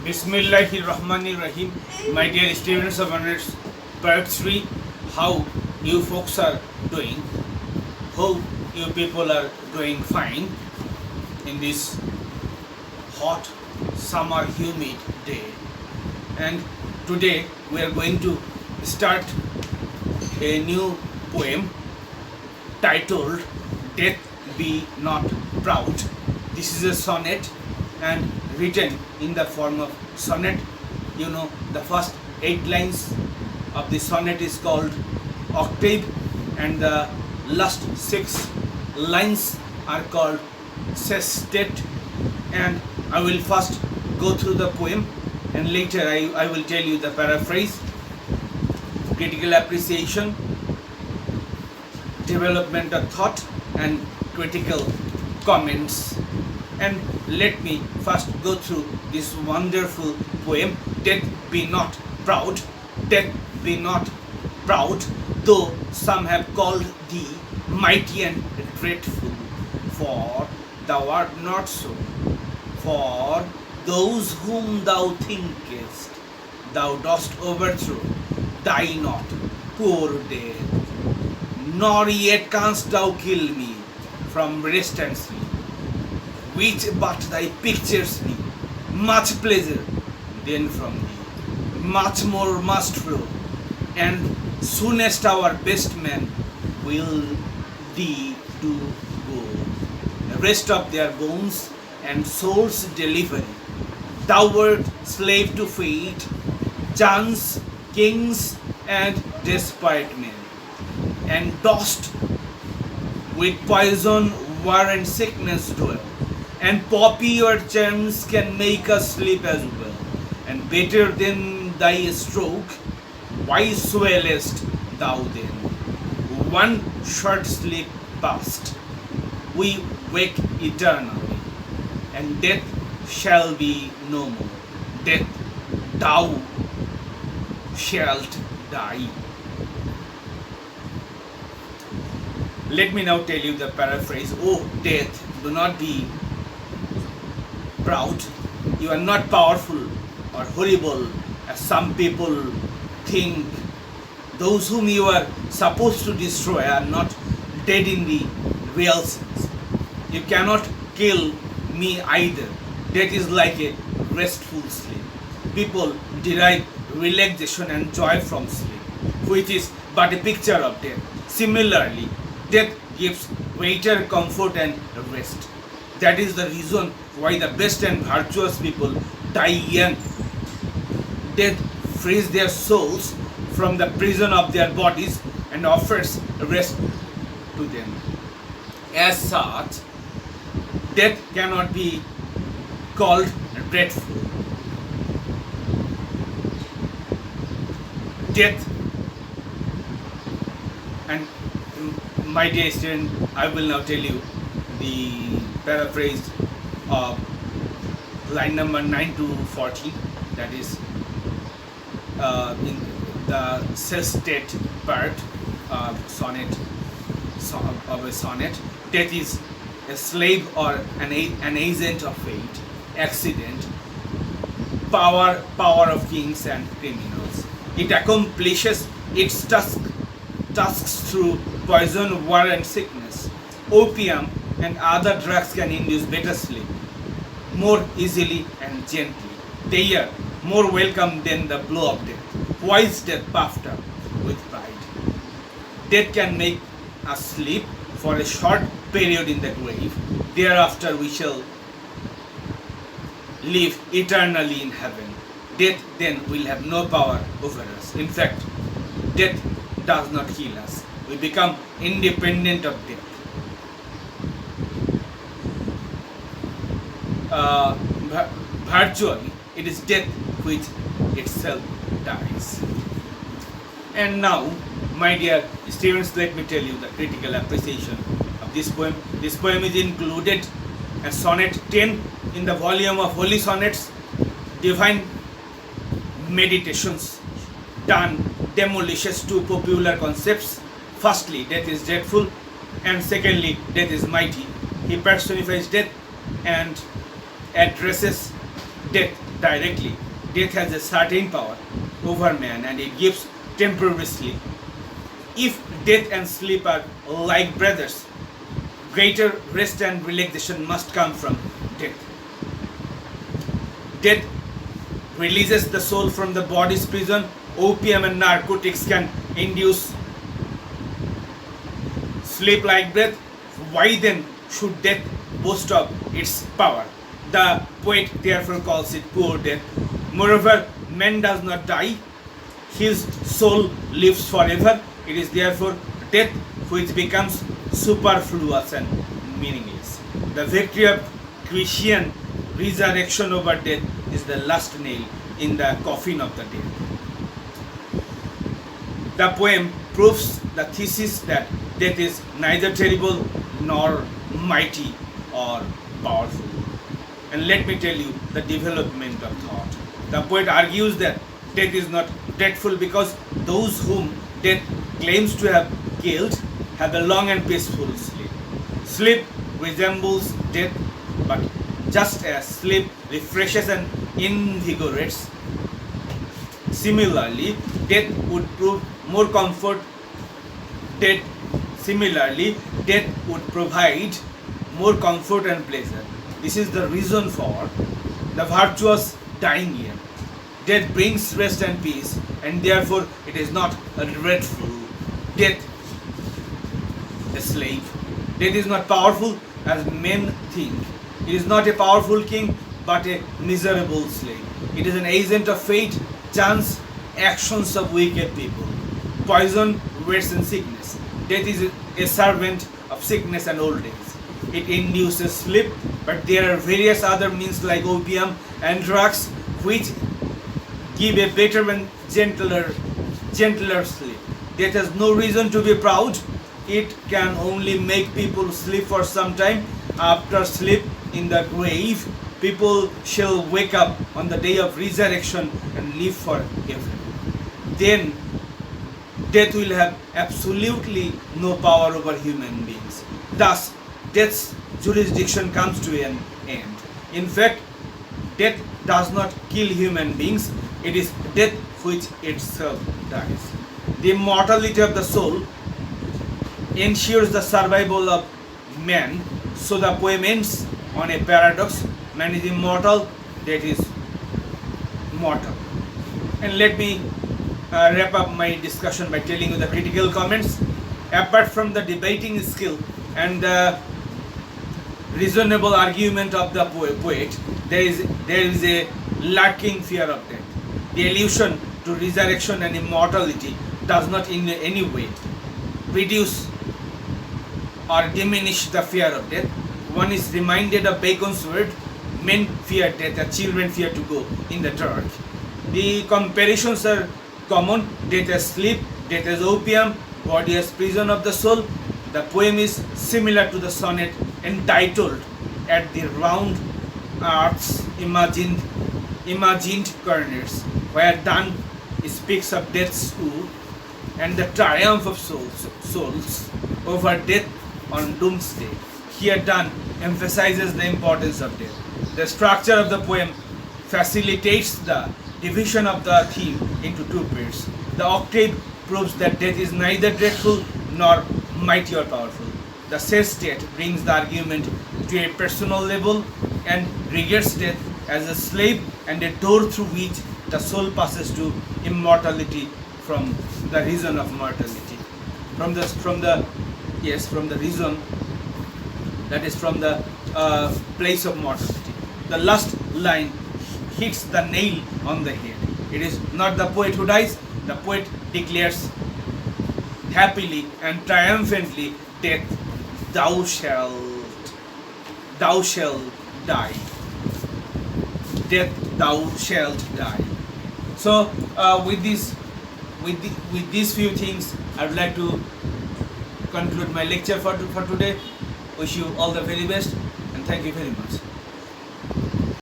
Bismillahirrahmanirrahim. My dear students of honors, part 3, how you folks are doing. Hope you people are doing fine in this hot summer humid day. And today we are going to start a new poem titled Death Be Not Proud. This is a sonnet and written in the form of sonnet. You know, the first 8 lines of the sonnet is called octave, and the last 6 lines are called sestet. And I will first go through the poem, and later I will tell you the paraphrase, critical appreciation, development of thought, and critical comments. And let me first go through this wonderful poem. Death be not proud, death be not proud, though some have called thee mighty and dreadful, for thou art not so. For those whom thou thinkest thou dost overthrow, die not, poor death, nor yet canst thou kill me from rest and sleep, which but thy pictures me much pleasure then from thee, much more must flow, and soonest our best man will thee do go. The rest of their bones and souls delivery, thou wert slave to fate, chance, kings, and desperate men, and dost with poison, war, and sickness dwell. And poppy your charms can make us sleep as well. And better than thy stroke, why swellest thou then? One short sleep past, we wake eternally, and death shall be no more. Death, thou shalt die. Let me now tell you the paraphrase. Oh death, do not be proud. You are not powerful or horrible as some people think. Those whom you are supposed to destroy are not dead in the real sense. You cannot kill me either. Death is like a restful sleep. People derive relaxation and joy from sleep, which is but a picture of death. Similarly, death gives greater comfort and rest. That is the reason why the best and virtuous people die young. Death frees their souls from the prison of their bodies and offers rest to them. As such, death cannot be called dreadful. Death, and my dear student, I will now tell you the paraphrase of line number 9 to 14, that is in the sestet part of a sonnet. Death is a slave or an agent of fate, accident, power of kings and criminals. It accomplishes its tasks through poison, war, and sickness. Opium and other drugs can induce better sleep more easily and gently. They are more welcome than the blow of death. Why is death puffed up with pride? Death can make us sleep for a short period in the grave. Thereafter we shall live eternally in heaven. Death then will have no power over us. In fact, death does not kill us. We become independent of death. Virtually, it is death which itself dies. And now, my dear students, let me tell you the critical appreciation of this poem. This poem is included as sonnet 10 in the volume of Holy Sonnets. Divine Meditations. Donne demolishes 2 popular concepts. Firstly, death is dreadful, and secondly, death is mighty. He personifies death and addresses death directly, death has a certain power over man and it gives temporarily. If death and sleep are like brothers, greater rest and relaxation must come from death. Death releases the soul from the body's prison. Opium and narcotics can induce sleep like breath. Why then should death boast of its power? The poet therefore calls it poor death. Moreover, man does not die, his soul lives forever. It is therefore death which becomes superfluous and meaningless. The victory of Christian resurrection over death is the last nail in the coffin of the dead. The poem proves the thesis that death is neither terrible nor mighty or powerful. And let me tell you the development of thought. The poet argues that death is not dreadful because those whom death claims to have killed have a long and peaceful sleep. Sleep resembles death, but just as sleep refreshes and invigorates, similarly, death would prove more comfort. Death would provide more comfort and pleasure. This is the reason for the virtuous dying here. Death brings rest and peace, and therefore it is not a dreadful death, a slave. Death is not powerful as men think. It is not a powerful king, but a miserable slave. It is an agent of fate, chance, actions of wicked people. Poison, waste, and sickness. Death is a servant of sickness and old age. It induces sleep, but there are various other means like opium and drugs which give a better and gentler sleep. Death has no reason to be proud. It can only make people sleep for some time. After sleep in the grave, people shall wake up on the day of resurrection and live forever. Then death will have absolutely no power over human beings. Thus, death's jurisdiction comes to an end. In fact, death does not kill human beings. It is death which itself dies. The immortality of the soul ensures the survival of man. So the poem ends on a paradox. Man is immortal, death is mortal. And let me wrap up my discussion by telling you the critical comments. Apart from the debating skill and the reasonable argument of the poet, there is a lurking fear of death. The allusion to resurrection and immortality does not in any way reduce or diminish the fear of death. One is reminded of Bacon's word, men fear death and children fear to go in the dark. The comparisons are common. Death as sleep, death as opium, body as prison of the soul. The poem is similar to the sonnet entitled At the Round Earth's Imagined Corners, where Donne speaks of death's woe and the triumph of souls over death on doomsday. Here Donne emphasizes the importance of death. The structure of the poem facilitates the division of the theme into two parts. The octave proves that death is neither dreadful nor mighty or powerful. The sestet brings the argument to a personal level and regards death as a slave and a door through which the soul passes to immortality from the reason of mortality. From the reason, that is from the place of mortality. The last line hits the nail on the head. It is not the poet who dies. The poet declares happily and triumphantly, death, thou shalt die. Death, thou shalt die. So with these few things, I would like to conclude my lecture for today. Wish you all the very best and thank you very much.